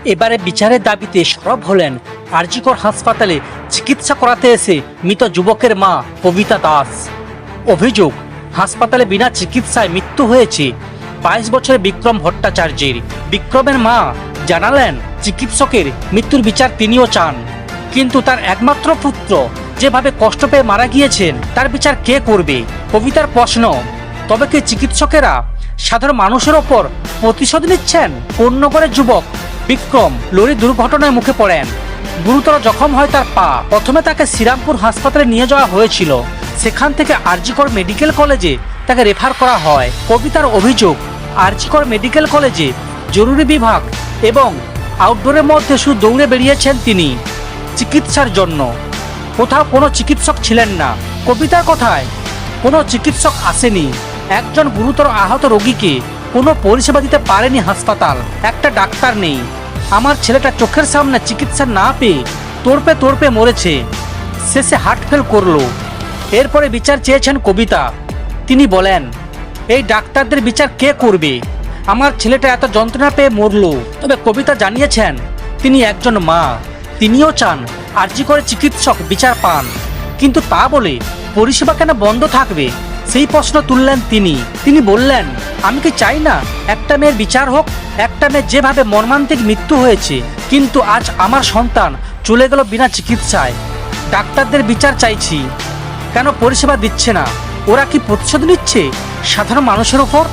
এবারে বিচারের দাবিতে সরব হলেন আরজিকর হাসপাতালে চিকিৎসা করাতে এসে মৃত যুবকের মা কবিতা দাস। অভিযোগ, হাসপাতালে বিনা চিকিৎসায় মৃত্যু হয়েছে 22 বছরের বিক্রম ভট্টাচার্যের। বিক্রমের মা জানালেন, চিকিৎসকের মৃত্যুর বিচার তিনিও চান, কিন্তু তার একমাত্র পুত্র যেভাবে কষ্ট পেয়ে মারা গিয়েছেন তার বিচার কে করবে? কবিতার প্রশ্ন, তবে কি চিকিৎসকেরা সাধারণ মানুষের ওপর প্রতিশোধ নিচ্ছেন? কোন্নগরের যুবক বিক্রম লরি দুর্ঘটনায় মুখে পড়েন, গুরুতর জখম হয় তার পা। প্রথমে তাকে শ্রীরামপুর হাসপাতালে নিয়ে যাওয়া হয়েছিল, সেখান থেকে আরজিকর মেডিকেল কলেজে তাকে রেফার করা হয়। কবিতার অভিযোগ, আরজিকর মেডিকেল কলেজে জরুরি বিভাগ এবং আউটডোরের মধ্যে শুধু দৌড়ে বেরিয়েছেন তিনি চিকিৎসার জন্য। কোথাও কোনো চিকিৎসক ছিলেন না। কবিতার কথায়, কোনো চিকিৎসক আসেনি। একজন গুরুতর আহত রোগীকে কোনো পরিষেবা দিতে পারেনি হাসপাতাল। একটা ডাক্তার নেই। আমার ছেলেটা চোখের সামনে চিকিৎসা না পেয়ে তড়পে তড়পে মরেছে, শেষে হার্ট ফেল করলো। এরপরে বিচার চেয়েছেন কবিতা। তিনি বলেন, এই ডাক্তারদের বিচার কে করবে? আমার ছেলেটা এত যন্ত্রণা পেয়ে মরল। তবে কবিতা জানিয়েছেন, তিনি একজন মা, তিনিও চান আরজিকরে চিকিৎসক বিচার পান, কিন্তু তা বলে পরিষেবা কেন বন্ধ থাকবে সেই প্রশ্ন তুললেন তিনি বললেন, আমি কি চাই না একটা মেয়ের বিচার হোক? একটা মেয়ে যেভাবে মর্মান্তিক মৃত্যু হয়েছে, কিন্তু আজ আমার সন্তান চলে গেল বিনা চিকিৎসায়। ডাক্তারদের বিচার চাইছি। কেন পরিষেবা দিচ্ছে না? ওরা কি প্রতিশোধ নিচ্ছে সাধারণ মানুষের ওপর?